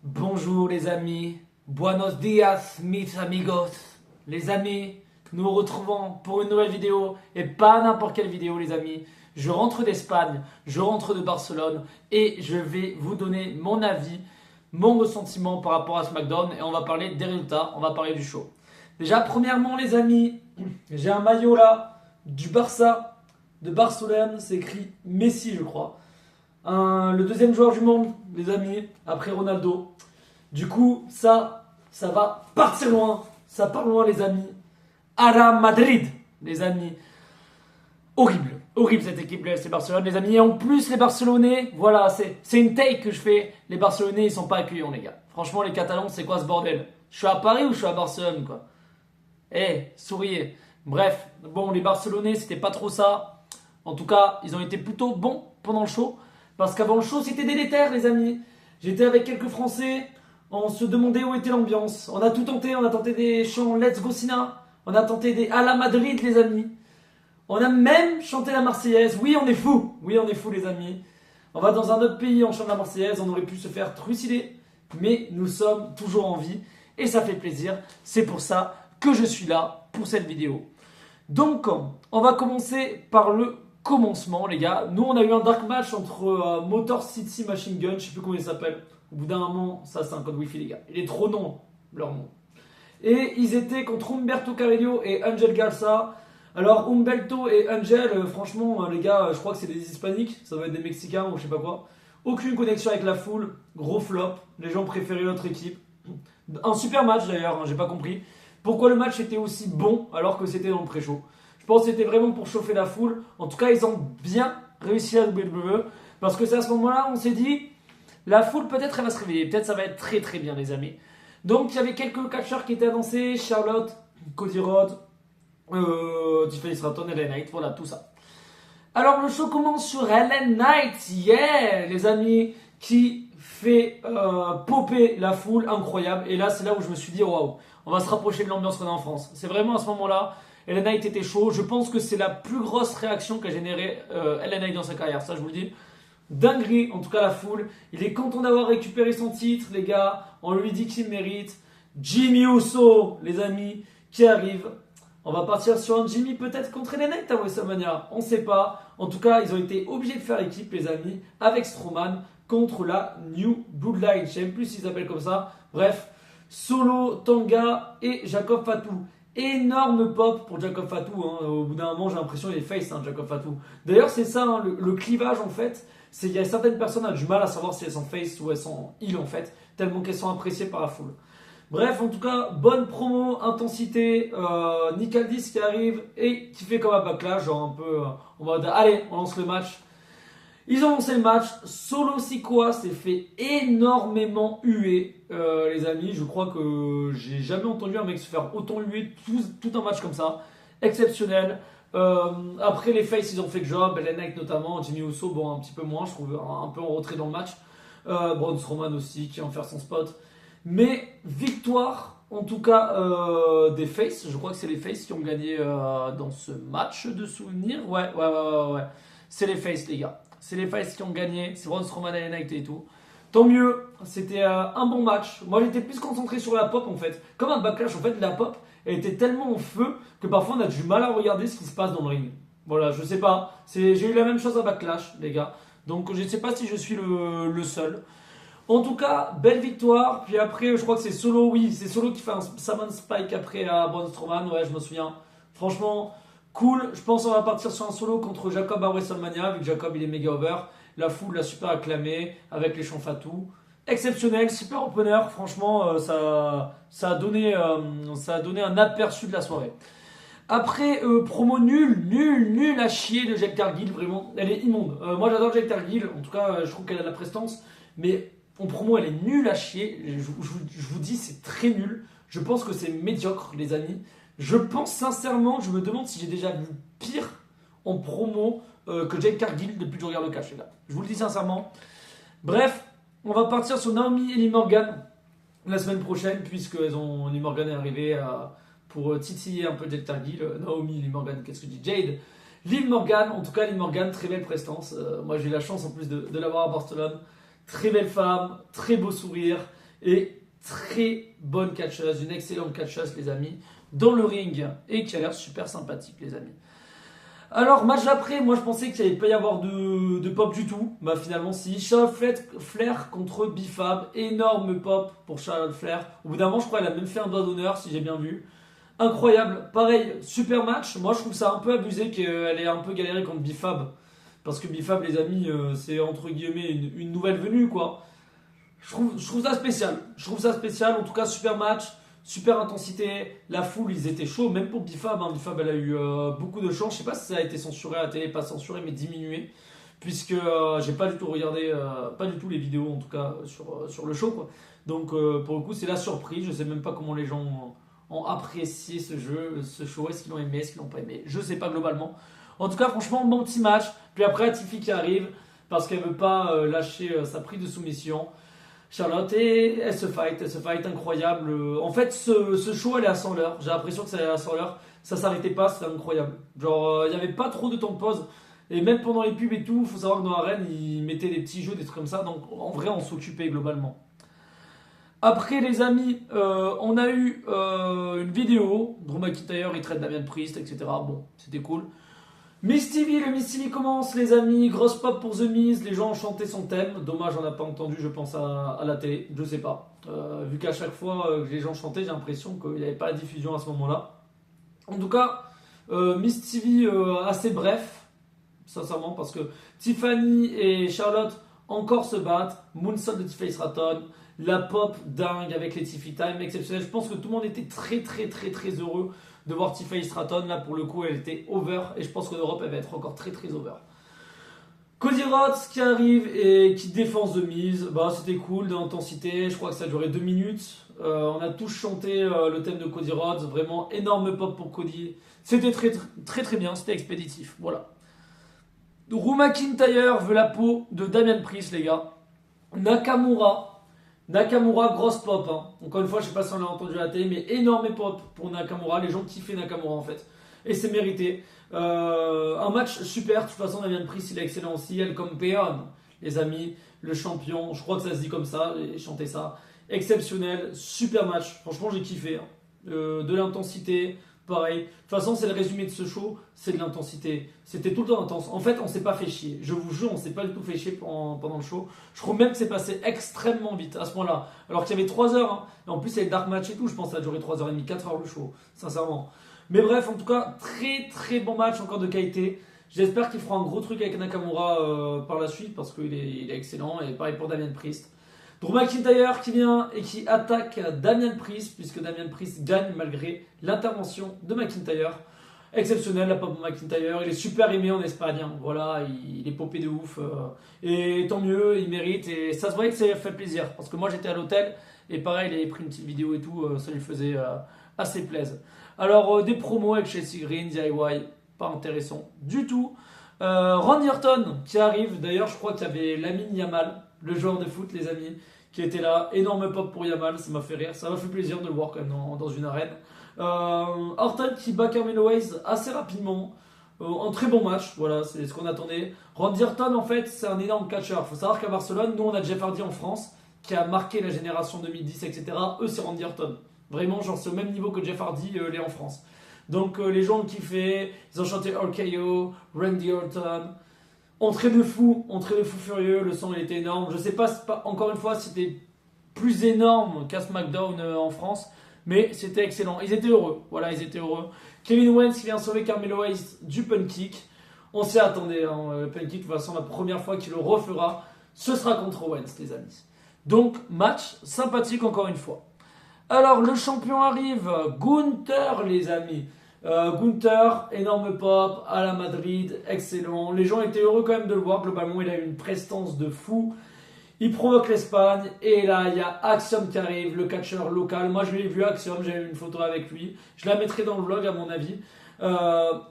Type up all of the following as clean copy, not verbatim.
Bonjour les amis, buenos días mis amigos. Les amis, nous nous retrouvons pour une nouvelle vidéo et pas n'importe quelle vidéo les amis. Je rentre d'Espagne, je rentre de Barcelone et je vais vous donner mon avis, mon ressentiment par rapport à SmackDown et on va parler des résultats, on va parler du show. Déjà premièrement les amis, j'ai un maillot là du Barça, de Barcelone, c'est écrit Messi je crois. Le deuxième joueur du monde, les amis, après Ronaldo. Du coup, ça va partir loin. Ça part loin, les amis. À la Madrid, les amis. Horrible. Horrible cette équipe, le FC Barcelone, les amis. Et en plus, les Barcelonais, voilà, c'est une take que je fais. Les Barcelonais, ils sont pas accueillants, les gars. Franchement, les Catalans, c'est quoi ce bordel? Je suis à Paris ou je suis à Barcelone, quoi? Souriez. Bref, bon, les Barcelonais, c'était pas trop ça. En tout cas, ils ont été plutôt bons pendant le show. Parce qu'avant le show, c'était délétère, les amis. J'étais avec quelques Français. On se demandait où était l'ambiance. On a tout tenté. On a tenté des chants Let's Go Sina. On a tenté des À la Madrid, les amis. On a même chanté la Marseillaise. Oui, on est fous. Oui, on est fous, les amis. On va dans un autre pays, on chante la Marseillaise. On aurait pu se faire trucider. Mais nous sommes toujours en vie. Et ça fait plaisir. C'est pour ça que je suis là pour cette vidéo. Donc, on va commencer par le commencement, les gars. Nous, on a eu un dark match entre Motor City Machine Gun, je sais plus comment il s'appelle. Au bout d'un moment, ça c'est un code wifi, les gars. Il est trop long, leur nom. Et ils étaient contre Humberto Carrillo et Angel Garza. Alors, Humberto et Angel, franchement, les gars, je crois que c'est des hispaniques. Ça doit être des Mexicains ou je sais pas quoi. Aucune connexion avec la foule. Gros flop. Les gens préféraient l'autre équipe. Un super match d'ailleurs, j'ai pas compris. Pourquoi le match était aussi bon alors que c'était dans le pré-show. Je pense que c'était vraiment pour chauffer la foule. En tout cas, ils ont bien réussi à WWE. Parce que c'est à ce moment-là, on s'est dit, la foule peut-être elle va se réveiller. Peut-être ça va être très très bien, les amis. Donc, il y avait quelques catcheurs qui étaient annoncés. Charlotte, Cody Rhodes, Tiffany Stratton, LA Knight. Voilà, tout ça. Alors, le show commence sur LA Knight. Yeah, les amis, qui fait popper la foule. Incroyable. Et là, c'est là où je me suis dit, waouh, on va se rapprocher de l'ambiance qu'on a en France. C'est vraiment à ce moment-là. LA Knight était chaud. Je pense que c'est la plus grosse réaction qu'a généré LA Knight dans sa carrière. Ça, je vous le dis. Dinguerie, en tout cas, la foule. Il est content d'avoir récupéré son titre, les gars. On lui dit qu'il mérite. Jimmy Uso, les amis, qui arrive. On va partir sur un Jimmy peut-être contre LA Knight à WrestleMania. On ne sait pas. En tout cas, ils ont été obligés de faire équipe, les amis, avec Strowman contre la New Bloodline. Je ne sais même plus s'ils s'appellent comme ça. Bref, Solo, Tanga et Jacob Fatou. Énorme pop pour Jacob Fatou. Au bout d'un moment, j'ai l'impression qu'il est face, Jacob Fatou. D'ailleurs, c'est ça, le clivage en fait. C'est qu'il y a certaines personnes qui ont du mal à savoir si elles sont face ou elles sont heel en fait, tellement qu'elles sont appréciées par la foule. Bref, en tout cas, bonne promo, intensité. Nick Aldis qui arrive et qui fait comme un backlash, genre un peu en mode allez, on lance le match. Ils ont lancé le match. Solo Sikoa s'est fait énormément huer, les amis. Je crois que j'ai jamais entendu un mec se faire autant huer tout un match comme ça. Exceptionnel. Après, les faces, ils ont fait le job. LA Knight notamment. Jimmy Uso, bon, un petit peu moins. Je trouve un peu en retrait dans le match. Braun Strowman aussi, qui va en faire son spot. Mais victoire, en tout cas, des faces. Je crois que c'est les faces qui ont gagné dans ce match de souvenirs. Ouais. C'est les faces, les gars. C'est les faces qui ont gagné. C'est Braun Strowman, LA Knight et tout. Tant mieux. C'était un bon match. Moi, j'étais plus concentré sur la pop, en fait. Comme un backlash, en fait, la pop, elle était tellement en feu que parfois, on a du mal à regarder ce qui se passe dans le ring. Voilà, je sais pas. J'ai eu la même chose à backlash, les gars. Donc, je ne sais pas si je suis le seul. En tout cas, belle victoire. Puis après, je crois que c'est Solo, oui, c'est Solo qui fait un Saman Spike après à Braun Strowman. Ouais, je me souviens. Franchement, cool. Je pense qu'on va partir sur un Solo contre Jacob à WrestleMania, vu que Jacob il est méga over. La foule l'a super acclamé avec les chants Fatou. Exceptionnel, super opener. Franchement, ça a donné un aperçu de la soirée. Après, promo nul à chier de Jade Cargill, vraiment, elle est immonde. Moi j'adore Jade Cargill, en tout cas je trouve qu'elle a de la prestance, mais en promo elle est nulle à chier, je vous dis c'est très nul, je pense que c'est médiocre les amis. Je pense sincèrement, je me demande si j'ai déjà vu pire en promo que Jade Cargill depuis que je regarde le catch, les gars. Je vous le dis sincèrement. Bref, on va partir sur Naomi et Liv Morgan la semaine prochaine, puisque Liv Morgan est arrivée pour titiller un peu Jade Cargill. Naomi, Liv Morgan, qu'est-ce que je dis Jade. Liv Morgan, en tout cas Liv Morgan, très belle prestance. Moi j'ai eu la chance en plus de l'avoir à Barcelone. Très belle femme, très beau sourire, Et très bonne catcheuse, une excellente catcheuse les amis, dans le ring et qui a l'air super sympathique les amis. Alors match d'après, moi je pensais qu'il n'allait pas y avoir de pop du tout. Bah finalement si, Charlotte Flair contre Bifab, énorme pop pour Charlotte Flair. Au bout d'un moment je crois qu'elle a même fait un doigt d'honneur si j'ai bien vu. Incroyable, pareil, super match. Moi je trouve ça un peu abusé qu'elle ait un peu galéré contre Bifab. Parce que Bifab les amis, c'est entre guillemets une nouvelle venue quoi. Je trouve ça spécial. Je trouve ça spécial. En tout cas, super match, super intensité. La foule, ils étaient chauds. Même pour Bifab, hein. Bifab, elle a eu beaucoup de chance. Je sais pas si ça a été censuré à la télé, pas censuré, mais diminué. Puisque j'ai pas du tout regardé, pas du tout les vidéos en tout cas sur le show. Quoi. Donc pour le coup, c'est la surprise. Je sais même pas comment les gens ont apprécié ce jeu, ce show. Est-ce qu'ils l'ont aimé, est-ce qu'ils l'ont pas aimé. Je sais pas globalement. En tout cas, franchement, bon petit match. Puis après, Tiffy qui arrive parce qu'elle veut pas lâcher sa prise de soumission. Charlotte et elle se fight incroyable. En fait, ce show elle est à 100 l'heure. J'ai l'impression que ça allait à 100 l'heure. Ça s'arrêtait pas, c'était incroyable. Genre, il n'y avait pas trop de temps de pause. Et même pendant les pubs et tout, il faut savoir que dans l'arène, ils mettaient des petits jeux, des trucs comme ça. Donc, en vrai, on s'occupait globalement. Après, les amis, on a eu une vidéo. Drew McIntyre, il traite Damien Priest, etc. Bon, c'était cool. Miss TV, le Miss TV commence, les amis. Grosse pop pour The Miz. Les gens ont chanté son thème. Dommage, on n'a pas entendu, je pense, à la télé. Je sais pas. Vu qu'à chaque fois que les gens chantaient, j'ai l'impression qu'il n'y avait pas la diffusion à ce moment-là. En tout cas, Miss TV assez bref, sincèrement, parce que Tiffany et Charlotte encore se battent. Moonsault de Tiffany Stratton. La pop dingue avec les Tiffy Time, exceptionnel. Je pense que tout le monde était très heureux de voir Tiffany Stratton. Là, pour le coup, elle était over. Et je pense qu'en Europe, elle va être encore très over. Cody Rhodes qui arrive et qui défend The Miz. Bah, c'était cool, de l'intensité. Je crois que ça a duré 2 minutes. On a tous chanté le thème de Cody Rhodes. Vraiment énorme pop pour Cody. C'était très bien. C'était expéditif. Voilà. Drew McIntyre veut la peau de Damien Priest, les gars. Nakamura, grosse pop. Hein. Encore une fois, je sais pas si on l'a entendu à la télé, mais énorme pop pour Nakamura. Les gens kiffaient Nakamura en fait. Et c'est mérité. Un match super. De toute façon, Damien Priest, il est excellent aussi. El Campeón, les amis, le champion. Je crois que ça se dit comme ça. J'ai chanté ça. Exceptionnel. Super match. Franchement, j'ai kiffé. Hein. De l'intensité. Pareil. De toute façon, c'est le résumé de ce show, c'est de l'intensité. C'était tout le temps intense. En fait, on s'est pas fait chier. Je vous jure, on s'est pas du tout fait chier pendant le show. Je trouve même que c'est passé extrêmement vite à ce moment-là. Alors qu'il y avait 3 heures. Hein. Et en plus, il y avait Dark Match et tout. Je pense que ça a duré 3h30, 4 heures le show. Sincèrement. Mais bref, en tout cas, très bon match encore de qualité. J'espère qu'il fera un gros truc avec Nakamura par la suite parce qu'il est excellent. Et pareil pour Damien Priest. Drew McIntyre qui vient et qui attaque Damien Priest, puisque Damien Priest gagne malgré l'intervention de McIntyre. Exceptionnel la pop de McIntyre, il est super aimé en Espagne, hein. Voilà, il est popé de ouf. Et tant mieux, il mérite. Et ça se voyait que ça lui a fait plaisir, parce que moi j'étais à l'hôtel, et pareil, il avait pris une petite vidéo et tout, ça lui faisait assez plaisir. Alors, des promos avec Chelsea Green, DIY, pas intéressant du tout. Randy Orton qui arrive, d'ailleurs je crois qu'il y avait Lamine Yamal, le joueur de foot les amis, qui était là, énorme pop pour Yamal, ça m'a fait rire, ça m'a fait plaisir de le voir quand même dans une arène. Orton qui bat Carmelo Hayes assez rapidement, un très bon match, voilà, c'est ce qu'on attendait. Randy Orton en fait c'est un énorme catcheur, il faut savoir qu'à Barcelone, nous on a Jeff Hardy en France, qui a marqué la génération 2010 etc, eux c'est Randy Orton, vraiment genre c'est au même niveau que Jeff Hardy l'est en France. Donc les gens ont kiffé, ils ont chanté RKO, Randy Orton. Entrée de fou furieux, le son il était énorme. Je sais pas, encore une fois, c'était plus énorme qu'à SmackDown en France, mais c'était excellent. Ils étaient heureux, voilà, ils étaient heureux. Kevin Owens qui vient sauver Carmelo Hayes du punt kick. On s'y attendait, hein, le punt kick, de toute façon, la première fois qu'il le refera, ce sera contre Owens, les amis. Donc, match sympathique encore une fois. Alors, le champion arrive, Gunther, les amis. Gunther, énorme pop, à la Madrid, excellent. Les gens étaient heureux quand même de le voir. Globalement, il a une prestance de fou. Il provoque l'Espagne. Et là, il y a Axiom qui arrive, le catcheur local. Moi, je l'ai vu, Axiom, j'ai eu une photo avec lui. Je la mettrai dans le vlog, à mon avis.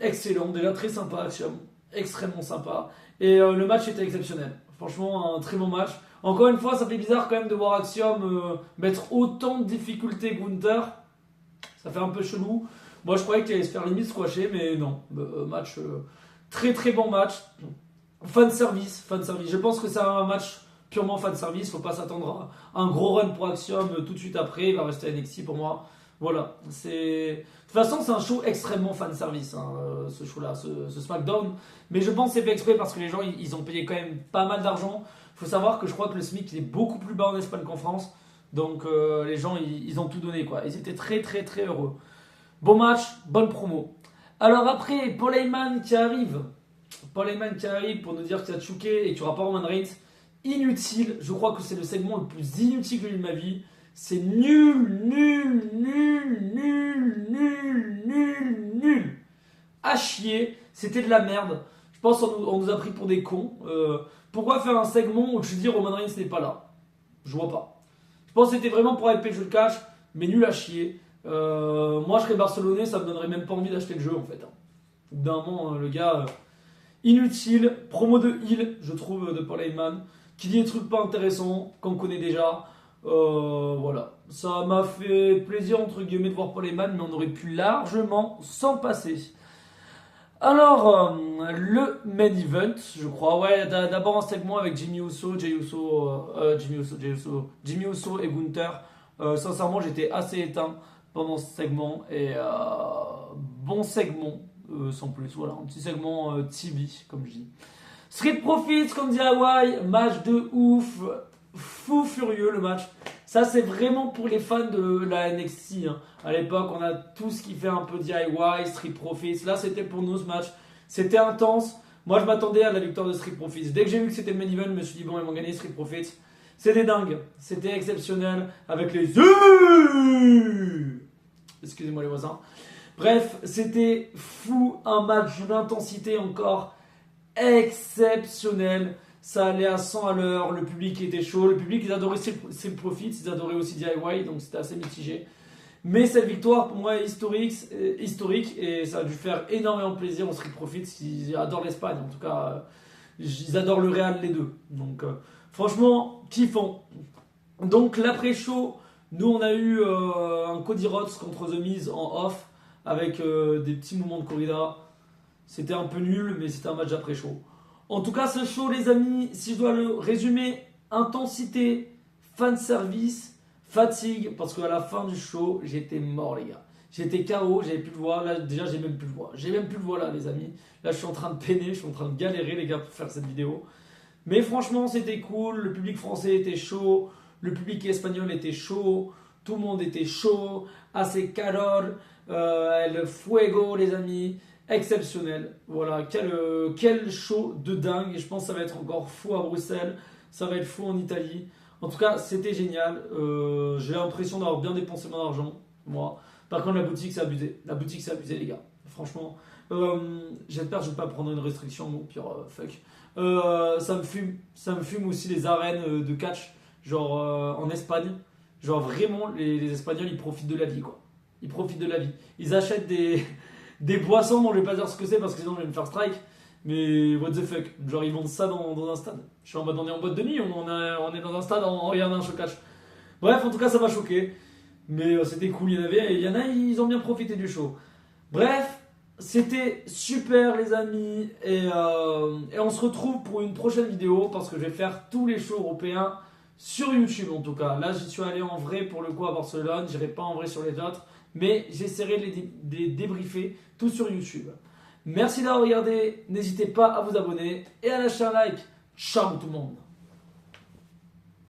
Excellent, déjà très sympa, Axiom. Extrêmement sympa. Et le match était exceptionnel. Franchement, un très bon match. Encore une fois, ça fait bizarre quand même de voir Axiom mettre autant de difficultés Gunther. Ça fait un peu chelou. Moi, je croyais qu'il allait se faire limite squasher, mais non. Match, très bon match. Fan service. Je pense que c'est un match purement fan service. Faut pas s'attendre à un gros run pour Axiom tout de suite après. Il va rester à NXT pour moi. Voilà. De toute façon, c'est un show extrêmement fan service, hein, ce show-là, ce SmackDown. Mais je pense que c'est fait exprès parce que les gens, ils ont payé quand même pas mal d'argent. Faut savoir que je crois que le SMIC il est beaucoup plus bas en Espagne qu'en France. Donc les gens, ils ont tout donné, quoi. Ils étaient très très très heureux. Bon match, bonne promo. Alors après, Paul Heyman qui arrive. Paul Heyman qui arrive pour nous dire qu'il a choqué et qu'il n'y aura pas Roman Reigns. Inutile. Je crois que c'est le segment le plus inutile que j'ai eu de ma vie. C'est nul, nul, nul, nul, nul, nul, nul. À chier. C'était de la merde. Je pense qu'on nous a pris pour des cons. Pourquoi faire un segment où je dis Roman Reigns n'est pas là? Je vois pas. Je pense que c'était vraiment pour hyper le jeu de cash, mais nul à chier. Moi, je serais barcelonais, ça me donnerait même pas envie d'acheter le jeu en fait. Au bout d'un moment, le gars, inutile. Promo de heal, je trouve, de Paul Heyman, qui dit des trucs pas intéressants, qu'on connaît déjà. Voilà. Ça m'a fait plaisir, entre guillemets, de voir Paul Heyman, mais on aurait pu largement s'en passer. Alors, le main event, je crois, ouais, d'abord un segment avec Jimmy Uso et Gunther. Sincèrement, j'étais assez éteint pendant ce segment et bon segment, sans plus, voilà, un petit segment TV, comme je dis. Street Profits, comme dit Hawaii, match de ouf, fou furieux le match. Ça, c'est vraiment pour les fans de la NXT. Hein. À l'époque, on a tous kiffé un peu DIY, Street Profits. Là, c'était pour nous ce match. C'était intense. Moi, je m'attendais à la victoire de Street Profits. Dès que j'ai vu que c'était le main event, je me suis dit, bon, ils vont gagner Street Profits. C'était dingue. C'était exceptionnel. Avec les... Excusez-moi les voisins. Bref, c'était fou. Un match d'intensité encore exceptionnel. Ça allait à 100 à l'heure, le public était chaud, le public ils adoraient Street Profits, ils adoraient aussi DIY, donc c'était assez mitigé. Mais cette victoire pour moi est historique et ça a dû faire énormément plaisir aux Street Profits, ils adorent l'Espagne, en tout cas ils adorent le Real les deux. Donc franchement, kiffant. Donc l'après-show, nous on a eu un Cody Rhodes contre The Miz en off avec des petits moments de corrida. C'était un peu nul, mais c'était un match après-show. En tout cas, ce show, les amis, si je dois le résumer, intensité, fan service, fatigue, parce qu'à la fin du show, j'étais mort, les gars. J'étais KO, j'avais plus de voix. Là, déjà, j'ai même plus de voix. J'ai même plus de voix là, les amis. Là, je suis en train de peiner, je suis en train de galérer, les gars, pour faire cette vidéo. Mais franchement, c'était cool. Le public français était chaud. Le public espagnol était chaud. Tout le monde était chaud. Assez calor. El fuego, les amis. Exceptionnel, voilà, quel show de dingue, et je pense que ça va être encore fou à Bruxelles, ça va être fou en Italie, en tout cas c'était génial, j'ai l'impression d'avoir bien dépensé mon argent, moi, par contre la boutique c'est abusé les gars, franchement, j'espère que je ne vais pas prendre une restriction, bon pire, fuck, ça me fume aussi les arènes de catch, genre en Espagne, genre vraiment les Espagnols ils profitent de la vie quoi, ils profitent de la vie, ils achètent des boissons dont je vais pas dire ce que c'est parce que sinon je vais me faire strike. Mais what the fuck, genre ils vendent ça dans un stade. Je suis en mode, on est en boîte de nuit, on est dans un stade en regardant un showcatch. Bref, en tout cas ça m'a choqué. Mais c'était cool, il y en a, ils ont bien profité du show. Bref, c'était super les amis. Et on se retrouve pour une prochaine vidéo parce que je vais faire tous les shows européens sur YouTube en tout cas. Là j'y suis allé en vrai pour le coup à Barcelone, j'irai pas en vrai sur les autres. Mais j'essaierai de les débriefer tout sur YouTube. Merci d'avoir regardé, n'hésitez pas à vous abonner et à lâcher un like. Ciao tout le monde.